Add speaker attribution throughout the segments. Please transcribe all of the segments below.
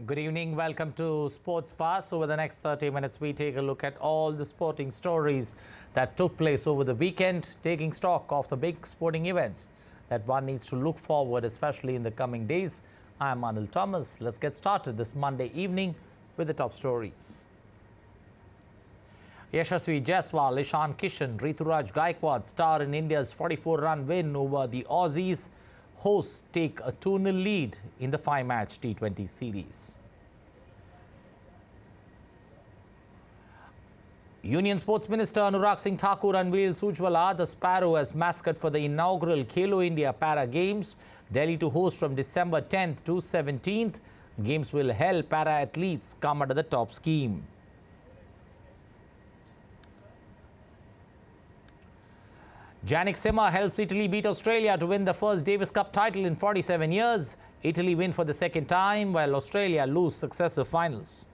Speaker 1: Good evening. Welcome to Sports Pass. Over the next 30 minutes, we take a look at all the sporting stories that took place over the weekend, taking stock of the big sporting events that one needs to look forward, especially in the coming days. I'm Anil Thomas. Let's get started this Monday evening with the top stories. Yashasvi Jaiswal, Ishan Kishan, Rituraj Gaikwad star in India's 44-run win over the Aussies. Hosts take a 2-0 lead in the 5-match T20 series. Union Sports Minister Anurag Singh Thakur unveils Ujjwala, the Sparrow, as mascot for the inaugural Khelo India Para Games. Delhi to host from December 10th to 17th. Games will help para-athletes come under the top scheme. Jannik Sinner helps Italy beat Australia to win the first Davis Cup title in 47 years. Italy win for the second time, while Australia lose successive finals.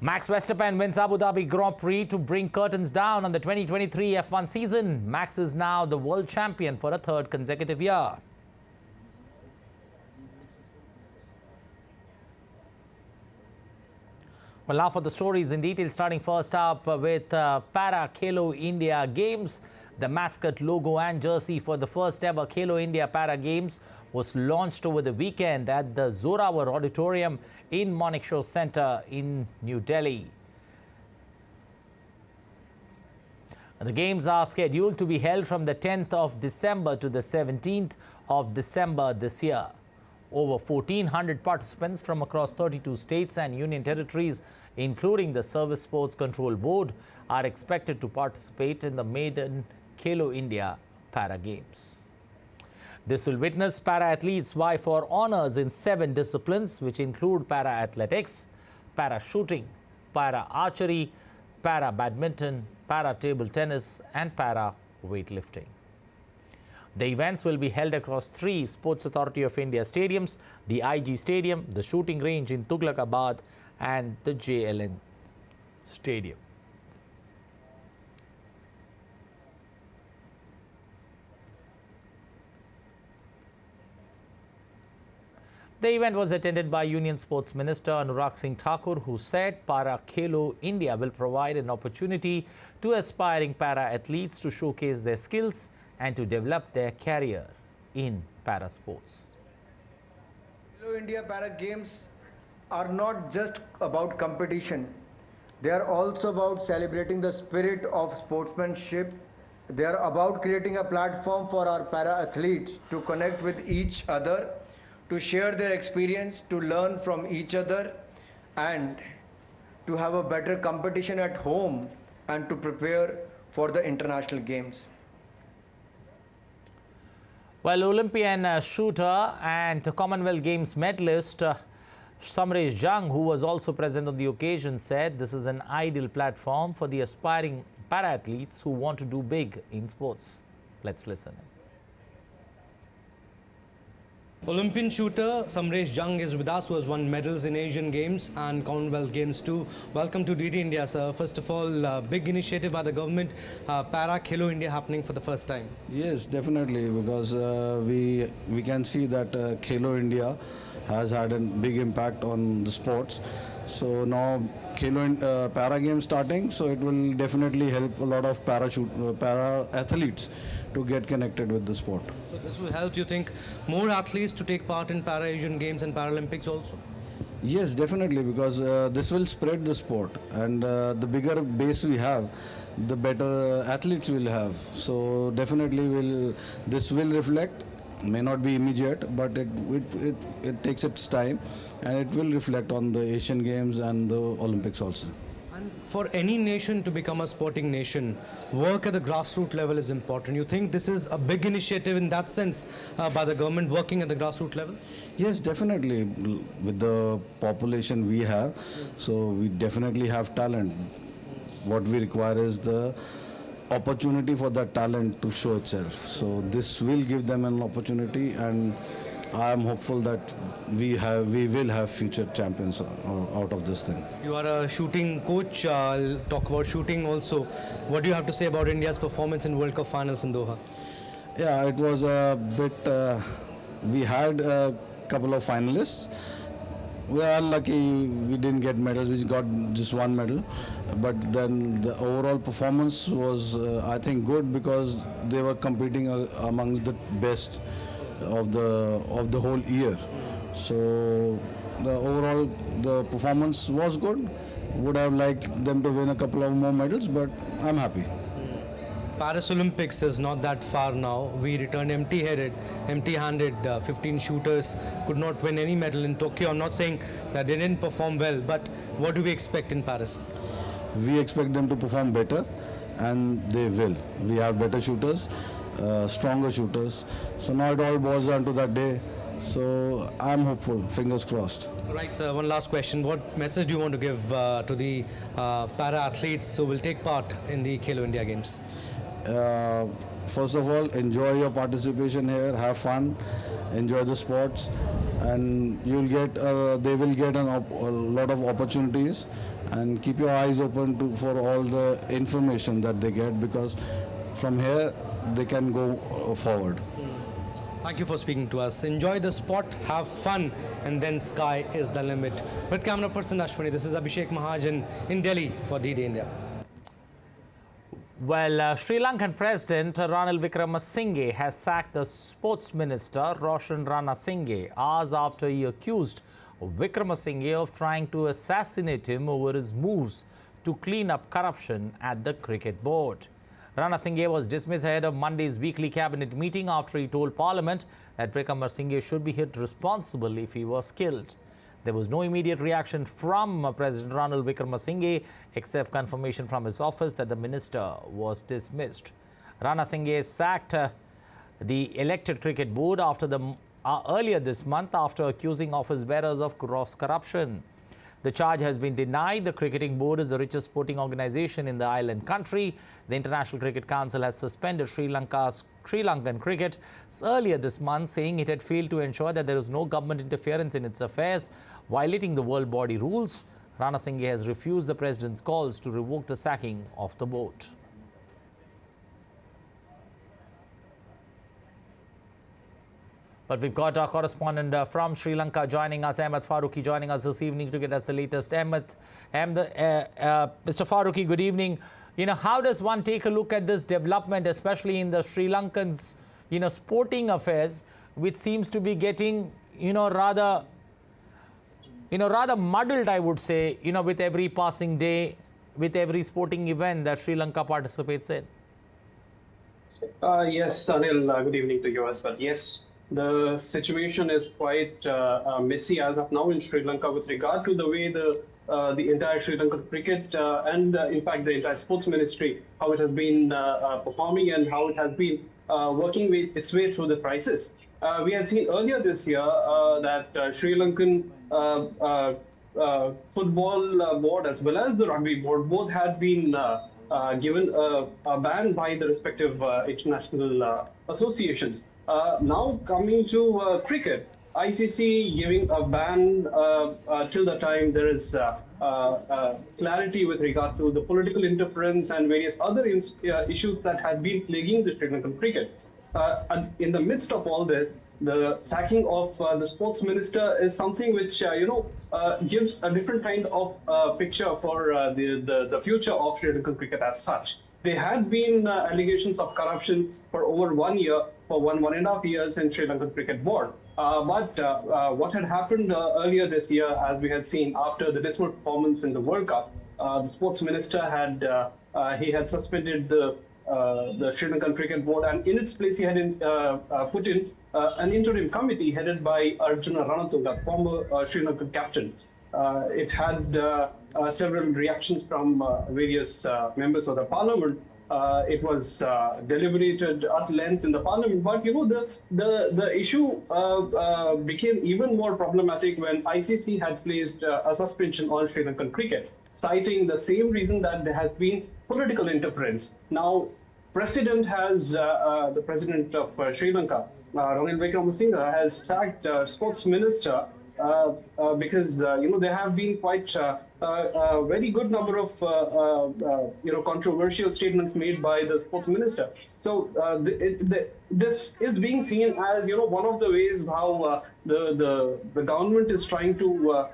Speaker 1: Max Verstappen wins Abu Dhabi Grand Prix to bring curtains down on the 2023 F1 season. Max is now the world champion for a third consecutive year. Well, now for the stories in detail, starting first up with Para Khelo India Games. The mascot logo and jersey for the first ever Khelo India Para Games was launched over the weekend at the Zorawar Auditorium in Manekshaw Centre in New Delhi. The games are scheduled to be held from the 10th of December to the 17th of December this year. Over 1,400 participants from across 32 states and union territories, including the Service Sports Control Board, are expected to participate in the maiden Khelo India Para Games. This will witness para-athletes vie for honours in 7 disciplines, which include para-athletics, para-shooting, para-archery, para-badminton, para-table tennis and para-weightlifting. The events will be held across 3 Sports Authority of India stadiums: the IG Stadium, the shooting range in Tughlakabad and the JLN Stadium. The event was attended by Union Sports Minister Anurag Singh Thakur, who said Para Khelo India will provide an opportunity to aspiring para-athletes to showcase their skills and to develop their career in para sports.
Speaker 2: Khelo India Para Games are not just about competition. They are also about celebrating the spirit of sportsmanship. They are about creating a platform for our para-athletes to connect with each other, to share their experience, to learn from each other, and to have a better competition at home and to prepare for the international games.
Speaker 1: Well, Olympian shooter and Commonwealth Games medalist Samresh Jung, who was also present on the occasion, said this is an ideal platform for the aspiring para-athletes who want to do big in sports. Let's listen.
Speaker 3: Olympian shooter Samresh Jung is with us, who has won medals in Asian Games and Commonwealth Games too. Welcome to DD India, sir. First of all, big initiative by the government, Para Khelo India happening for the first time.
Speaker 4: Yes, definitely, because we can see that Khelo India has had a big impact on the sports. So now Khelo Para Games starting, so it will definitely help a lot of para athletes to get connected with the sport.
Speaker 3: So this will help, you think, more athletes to take part in Para Asian Games and Paralympics also?
Speaker 4: Yes, definitely, because this will spread the sport, and the bigger base we have, the better athletes we'll have. So definitely this will reflect. May not be immediate, but it takes its time, and it will reflect on the Asian Games and the Olympics also.
Speaker 3: And for any nation to become a sporting nation, work at the grassroots level is important. You think this is a big initiative in that sense by the government, working at the grassroots level?
Speaker 4: Yes, definitely. With the population we have, so we definitely have talent. What we require is the opportunity for that talent to show itself. So this will give them an opportunity, and I am hopeful that we will have future champions out of this thing.
Speaker 3: You are a shooting coach. I'll talk about shooting also. What do you have to say about India's performance in World Cup finals in Doha?
Speaker 4: Yeah, it was a bit. We had a couple of finalists. We are lucky we didn't get medals. We got just one medal, but then the overall performance was, I think, good because they were competing amongst the best of the whole year. So the overall the performance was good. Would have liked them to win a couple of more medals, but I'm happy.
Speaker 3: Paris Olympics is not that far now. We returned empty-handed. 15 shooters could not win any medal in Tokyo. I'm not saying that they didn't perform well, but what do we expect in Paris?
Speaker 4: We expect them to perform better, and they will. We have better shooters, stronger shooters. So now it all boils down to that day. So I'm hopeful. Fingers crossed.
Speaker 3: Right, sir. One last question. What message do you want to give to the para athletes who will take part in the Khelo India Games?
Speaker 4: First of all, enjoy your participation here, have fun, enjoy the sports, and they will get a lot of opportunities, and keep your eyes open for all the information that they get, because from here they can go forward.
Speaker 3: Thank you for speaking to us. Enjoy the sport, have fun, and then sky is the limit. With camera person Ashwini, this is Abhishek Mahajan in Delhi for DD India.
Speaker 1: Well, Sri Lankan President Ranil Wickremesinghe has sacked the Sports Minister Roshan Ranasinghe hours after he accused Wickremesinghe of trying to assassinate him over his moves to clean up corruption at the Cricket Board. Ranasinghe was dismissed ahead of Monday's weekly cabinet meeting after he told Parliament that Wickremesinghe should be held responsible if he was killed. There was no immediate reaction from President Ranil Wickremesinghe, except confirmation from his office that the minister was dismissed. Ranasinghe sacked the elected cricket board earlier this month after accusing office bearers of gross corruption. The charge has been denied. The cricketing board is the richest sporting organization in the island country. The International Cricket Council has suspended Sri Lankan cricket earlier this month, saying it had failed to ensure that there was no government interference in its affairs, violating the world body rules. Ranasinghe has refused the president's calls to revoke the sacking of the board. But we've got our correspondent from Sri Lanka joining us, Ahmed Farooqi, joining us this evening to get us the latest. Mr. Farooqi, good evening. How does one take a look at this development, especially in the Sri Lankans, sporting affairs, which seems to be getting, rather muddled, I would say, with every passing day, with every sporting event that Sri Lanka participates in?
Speaker 5: Yes, Anil, good evening to you as well. Yes, the situation is quite messy as of now in Sri Lanka with regard to the way the entire Sri Lankan cricket and in fact the entire sports ministry, how it has been performing and how it has been working its way through the crisis. We had seen earlier this year that Sri Lankan football board as well as the rugby board both had been given a ban by the respective international associations. Now coming to cricket, ICC giving a ban till the time there is clarity with regard to the political interference and various other issues that have been plaguing the Sri Lankan cricket. In the midst of all this, the sacking of the sports minister is something which gives a different kind of picture for the future of Sri Lankan cricket as such. There had been allegations of corruption for over 1 year, for 1.5 years in Sri Lankan Cricket Board. But what had happened earlier this year, as we had seen after the dismal performance in the World Cup, the sports minister had suspended the Sri Lankan Cricket Board, and in its place he had put in an interim committee headed by Arjuna Ranatunga, former Sri Lankan captain. It had several reactions from various members of the parliament. It was deliberated at length in the parliament, but the issue became even more problematic when ICC had placed a suspension on Sri Lankan cricket, citing the same reason that there has been political interference. Now, the president of Sri Lanka, Ranil Wickremesinghe, has sacked sports minister because there have been quite a very good number of controversial statements made by the sports minister. So this is being seen as one of the ways how the government is trying to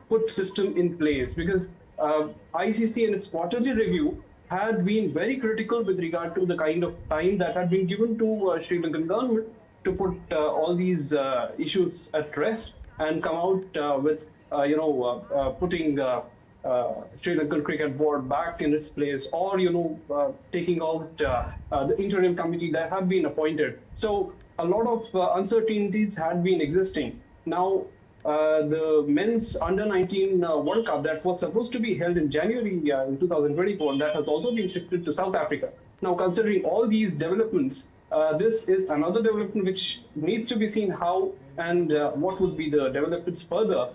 Speaker 5: put system in place, because ICC in its quarterly review had been very critical with regard to the kind of time that had been given to Sri Lankan government to put all these issues at rest and come out with putting Sri Lankan Cricket Board back in its place, or taking out the interim committee that had been appointed. So a lot of uncertainties had been existing. Now the men's under-19 World Cup that was supposed to be held in January in 2024, that has also been shifted to South Africa. Now, considering all these developments, this is another development which needs to be seen how and what would be the developments further.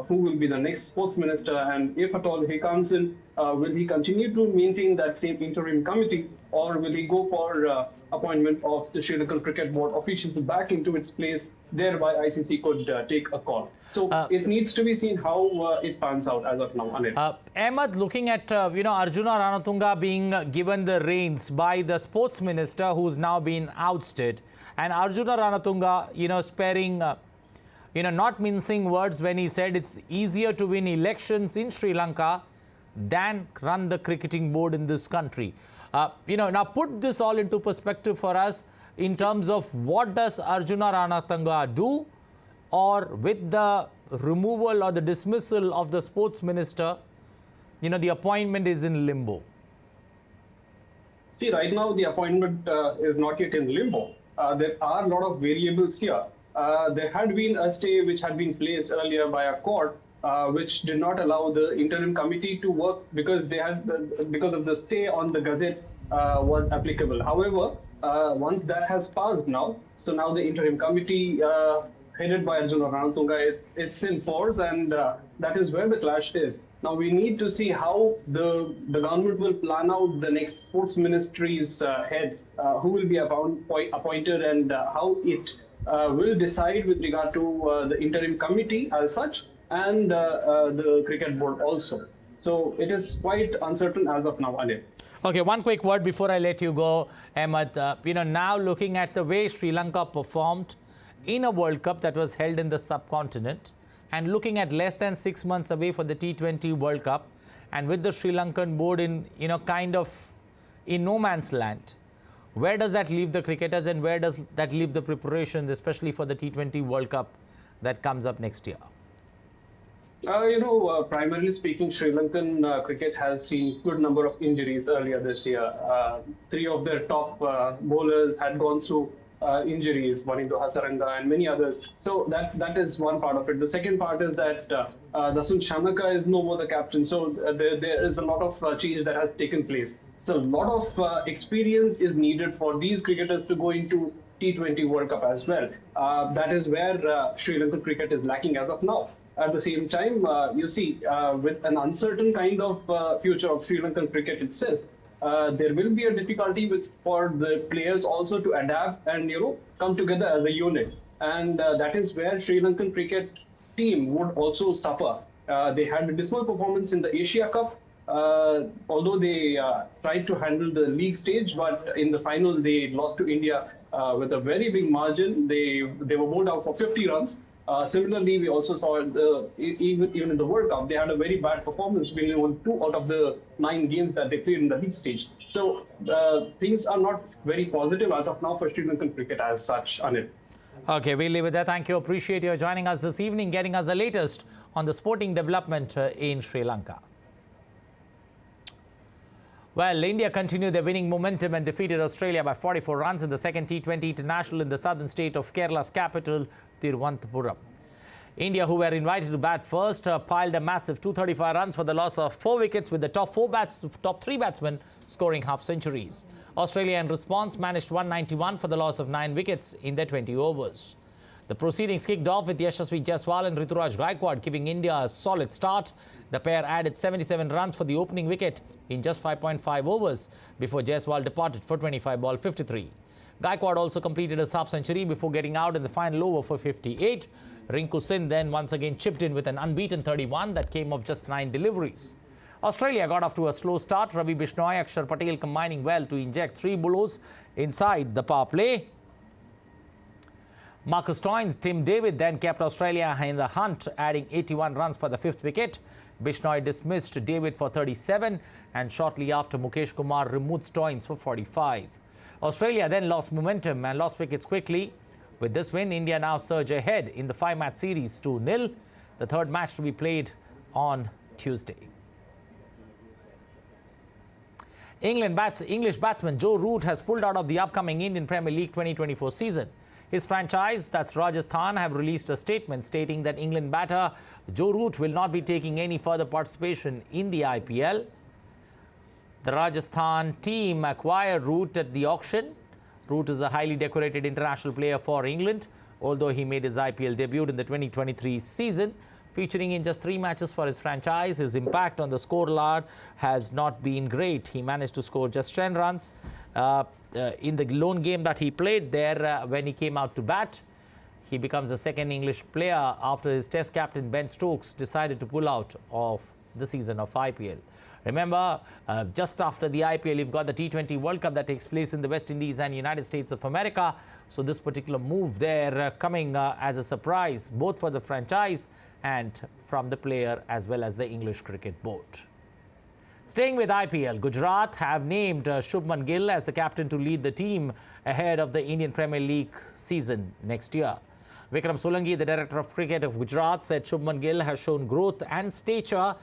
Speaker 5: Who will be the next sports minister, and if at all he comes in, will he continue to maintain that same interim committee, or will he go for appointment of the Sri Lankan Cricket Board officials back into its place? Thereby, ICC could take a call. So it needs to be seen how it pans out as of now. Anil.
Speaker 1: Ahmed, looking at Arjuna Ranatunga being given the reins by the sports minister, who's now been ousted, and Arjuna Ranatunga, sparing. Not mincing words when he said it's easier to win elections in Sri Lanka than run the cricketing board in this country. Now put this all into perspective for us in terms of what does Arjuna Ranatunga do, or with the removal or the dismissal of the sports minister, the appointment is in limbo.
Speaker 5: See, right now the appointment is not yet in limbo. There are a lot of variables here. There had been a stay which had been placed earlier by a court, which did not allow the interim committee to work because because of the stay on the Gazette was applicable. However, once that has passed now, so now the interim committee headed by Arjuna Ranatunga, it's in force, and that is where the clash is. Now we need to see how the government will plan out the next sports ministry's head, who will be appointed, and how it will decide with regard to the interim committee as such, and the cricket board also. So it is quite uncertain as of now, Anil.
Speaker 1: Okay, one quick word before I let you go, Ahmed. Now looking at the way Sri Lanka performed in a World Cup that was held in the subcontinent, and looking at less than 6 months away for the T20 World Cup, and with the Sri Lankan board in kind of in no man's land, where does that leave the cricketers, and where does that leave the preparations, especially for the T20 World Cup that comes up next year?
Speaker 5: Primarily speaking, Sri Lankan cricket has seen good number of injuries earlier this year. 3 of their top bowlers had gone through injuries, Vanindu Hasaranga and many others. So that is one part of it. The second part is that Dasun Shanaka is no more the captain. So there is a lot of change that has taken place. So a lot of experience is needed for these cricketers to go into T20 World Cup as well. That is where Sri Lankan cricket is lacking as of now. At the same time, you see, with an uncertain kind of future of Sri Lankan cricket itself, there will be a difficulty for the players also to adapt and come together as a unit. And that is where Sri Lankan cricket team would also suffer. They had a dismal performance in the Asia Cup. Although they tried to handle the league stage, but in the final they lost to India with a very big margin. They were bowled out for 50 runs. Similarly, we also saw even in the World Cup, they had a very bad performance, winning only 2 out of the 9 games that they played in the league stage. So things are not very positive as of now for Sri Lankan cricket as such, Anil.
Speaker 1: Okay, we'll leave it there. Thank you. Appreciate you joining us this evening, getting us the latest on the sporting development in Sri Lanka. Well, India continued their winning momentum and defeated Australia by 44 runs in the second T20 International in the southern state of Kerala's capital, Thiruvananthapuram. India, who were invited to bat first, piled a massive 235 runs for the loss of 4 wickets, with the top 3 batsmen scoring half-centuries. Australia, in response, managed 191 for the loss of 9 wickets in their 20 overs. The proceedings kicked off with Yashasvi Jaiswal and Rituraj Gaikwad giving India a solid start. The pair added 77 runs for the opening wicket in just 5.5 overs before Jaiswal departed for 25 ball 53. Gaikwad also completed his half-century before getting out in the final over for 58. Rinku Singh then once again chipped in with an unbeaten 31 that came off just 9 deliveries. Australia got off to a slow start. Ravi Bishnoi, Akshar Patel combining well to inject 3 bowlers inside the power play. Marcus Stoinis, Tim David then kept Australia in the hunt, adding 81 runs for the 5th wicket. Bishnoi dismissed David for 37, and shortly after, Mukesh Kumar removed Stoinis for 45. Australia then lost momentum and lost wickets quickly. With this win, India now surge ahead in the 5-match series 2-0. The third match to be played on Tuesday. English batsman Joe Root has pulled out of the upcoming Indian Premier League 2024 season. His franchise, that's Rajasthan, have released a statement stating that England batter Joe Root will not be taking any further participation in the IPL. The Rajasthan team acquired Root at the auction. Root is a highly decorated international player for England, although he made his IPL debut in the 2023 season. Featuring in just 3 matches for his franchise, his impact on the scorecard has not been great. He managed to score just 10 runs in the lone game that he played there when he came out to bat. He becomes the second English player after his Test captain Ben Stokes decided to pull out of the season of IPL. Remember, just after the IPL, you've got the T20 World Cup that takes place in the West Indies and United States of America. So this particular move there coming as a surprise, both for the franchise and from the player as well as the English Cricket Board. Staying with IPL, Gujarat have named Shubman Gill as the captain to lead the team ahead of the Indian Premier League season next year. Vikram Solanki, the director of cricket of Gujarat, said Shubman Gill has shown growth and stature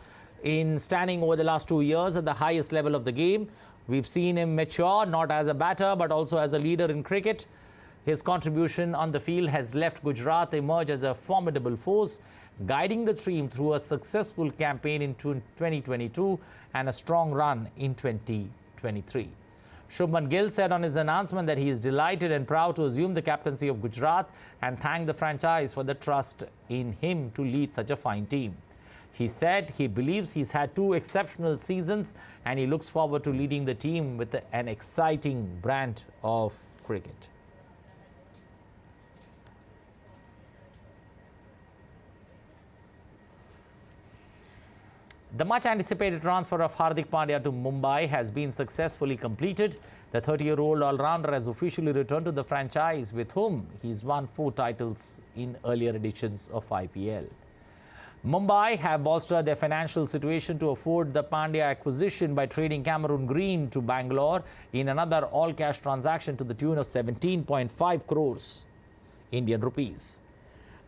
Speaker 1: in standing over the last 2 years at the highest level of the game. We've seen him mature, not as a batter, but also as a leader in cricket. His contribution on the field has left Gujarat emerge as a formidable force, guiding the team through a successful campaign in 2022 and a strong run in 2023. Shubman Gill said on his announcement that he is delighted and proud to assume the captaincy of Gujarat and thanked the franchise for the trust in him to lead such a fine team. He said he believes he's had 2 exceptional seasons and he looks forward to leading the team with an exciting brand of cricket. The much-anticipated transfer of Hardik Pandya to Mumbai has been successfully completed. The 30-year-old all-rounder has officially returned to the franchise, with whom he's won 4 titles in earlier editions of IPL. Mumbai have bolstered their financial situation to afford the Pandya acquisition by trading Cameron Green to Bangalore in another all-cash transaction to the tune of 17.5 crores Indian rupees.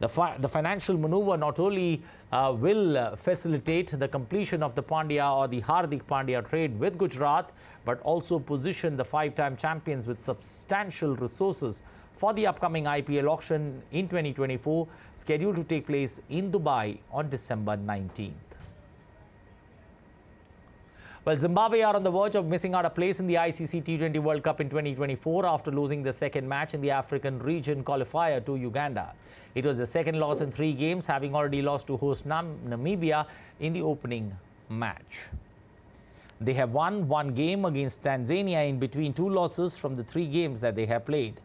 Speaker 1: The financial maneuver not only will facilitate the completion of the Pandya or the Hardik Pandya trade with Gujarat, but also position the 5-time champions with substantial resources for the upcoming IPL auction in 2024, scheduled to take place in Dubai on December 19th. Well, Zimbabwe are on the verge of missing out a place in the ICC T20 World Cup in 2024 after losing the second match in the African region qualifier to Uganda. It was the second loss in 3 games, having already lost to host Namibia in the opening match. They have won 1 game against Tanzania in between 2 losses from the 3 games that they have played.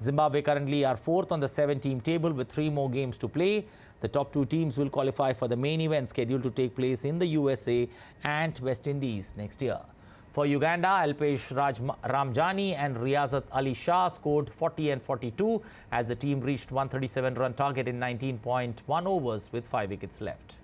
Speaker 1: Zimbabwe currently are 4th on the 7-team table with 3 more games to play. The top 2 teams will qualify for the main event scheduled to take place in the USA and West Indies next year. For Uganda, Alpesh Ramjani and Riyazat Ali Shah scored 40 and 42 as the team reached 137-run target in 19.1 overs with 5 wickets left.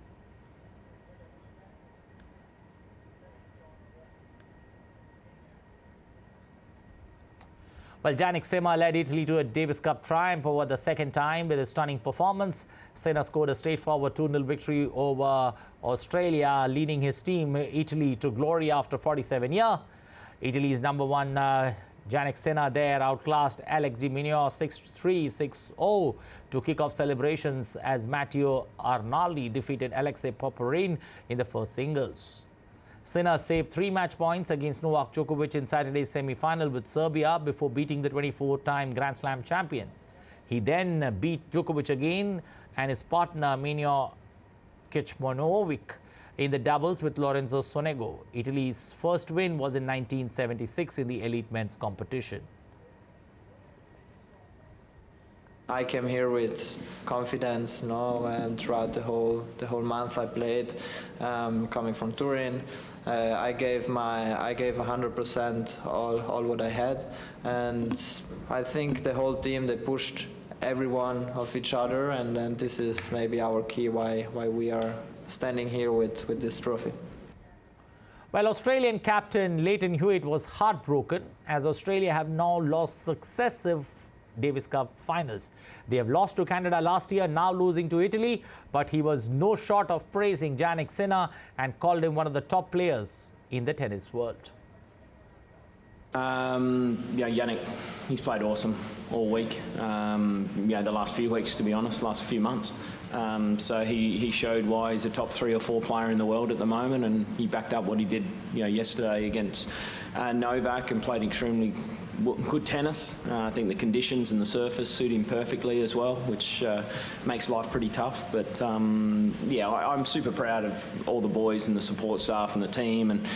Speaker 1: Well, Yannick Sinner led Italy to a Davis Cup triumph over the second time with a stunning performance. Sinner scored a straightforward 2-0 victory over Australia, leading his team, Italy, to glory after 47 years. Italy's number 1, Yannick Sinner, there outclassed Alex Di Mineo 6-3, 6-0 to kick off celebrations as Matteo Arnaldi defeated Alexei Popyrin in the first singles. Sinner saved 3 match points against Novak Djokovic in Saturday's semi-final with Serbia before beating the 24-time Grand Slam champion. He then beat Djokovic again and his partner Minio Kecmanovic in the doubles with Lorenzo Sonego. Italy's first win was in 1976 in the elite men's competition.
Speaker 6: I came here with confidence, throughout the whole month I played, coming from Turin. I gave 100% all what I had, and I think the whole team, they pushed everyone of each other, and this is maybe our key why we are standing here with this trophy.
Speaker 1: Well, Australian captain Leighton Hewitt was heartbroken as Australia have now lost successive Davis Cup finals. They have lost to Canada last year, now losing to Italy, but he was no short of praising Jannik Sinner and called him one of the top players in the tennis world.
Speaker 7: Yeah, Jannik, he's played awesome all week. The last few weeks, to be honest, last few months. So he showed why he's a top 3 or 4 player in the world at the moment, and he backed up what he did, yesterday against Novak, and played extremely good tennis. I think the conditions and the surface suit him perfectly as well, which makes life pretty tough. But I'm super proud of all the boys and the support staff and the team, and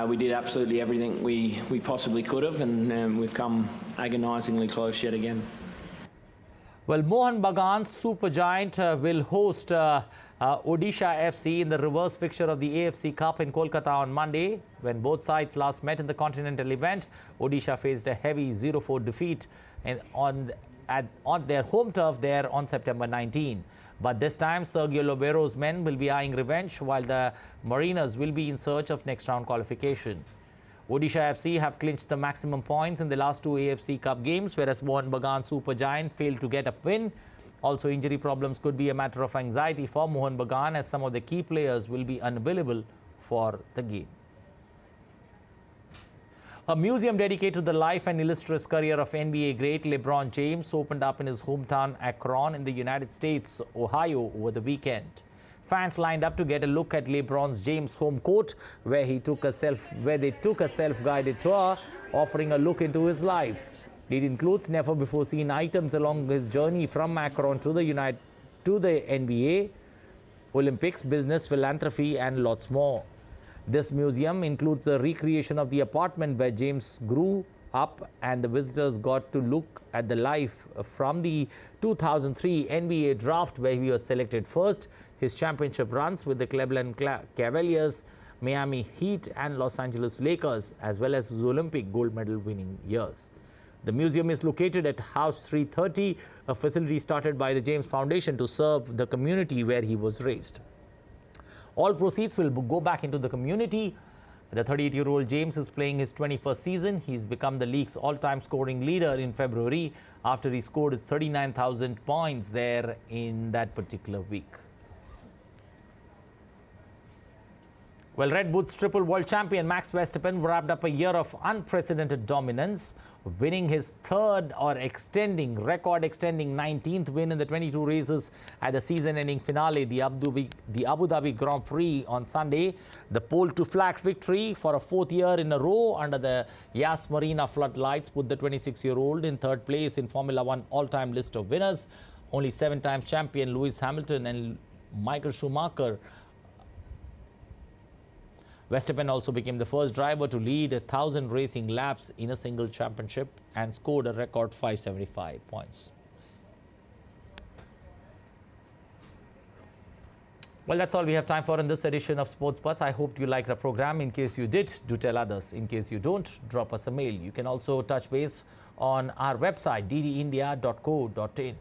Speaker 7: we did absolutely everything we possibly could have, and we've come agonisingly close yet again.
Speaker 1: Well, Mohan Bagan's supergiant will host Odisha FC in the reverse fixture of the AFC Cup in Kolkata on Monday. When both sides last met in the continental event, Odisha faced a heavy 0-4 defeat on their home turf there on September 19. But this time, Sergio Lobero's men will be eyeing revenge, while the Mariners will be in search of next round qualification. Odisha FC have clinched the maximum points in the last 2 AFC Cup games, whereas Mohan Bagan supergiant failed to get a win. Also, injury problems could be a matter of anxiety for Mohan Bagan, as some of the key players will be unavailable for the game. A museum dedicated to the life and illustrious career of NBA great LeBron James opened up in his hometown Akron in the United States, Ohio, over the weekend. Fans lined up to get a look at LeBron's James home court, where they took a self-guided tour, offering a look into his life. It includes never-before-seen items along his journey from Akron to the NBA, Olympics, business, philanthropy, and lots more. This museum includes a recreation of the apartment where James grew up, and the visitors got to look at the life from the 2003 NBA draft, where he was selected first, his championship runs with the Cleveland Cavaliers, Miami Heat, and Los Angeles Lakers, as well as his Olympic gold medal winning years. The museum is located at House 330, a facility started by the James Foundation to serve the community where he was raised. All proceeds will go back into the community. The 38-year-old James is playing his 21st season. He's become the league's all-time scoring leader in February after he scored his 39,000 points there in that particular week. Well, Red Bull's triple world champion Max Verstappen wrapped up a year of unprecedented dominance, winning his record-extending 19th win in the 22 races at the season-ending finale, the Abu Dhabi Grand Prix on Sunday. The pole-to-flag victory for a 4th year in a row under the Yas Marina floodlights put the 26-year-old in 3rd place in Formula One all-time list of winners. Only 7-time champion Lewis Hamilton and Michael Schumacher. Verstappen also became the first driver to lead 1,000 racing laps in a single championship and scored a record 575 points. Well, that's all we have time for in this edition of Sports Bus. I hope you liked the program. In case you did, do tell others. In case you don't, drop us a mail. You can also touch base on our website, ddindia.co.in.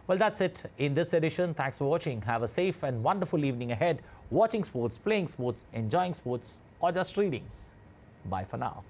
Speaker 1: Well, that's it in this edition. Thanks for watching. Have a safe and wonderful evening ahead, watching sports, playing sports, enjoying sports, or just reading. Bye for now.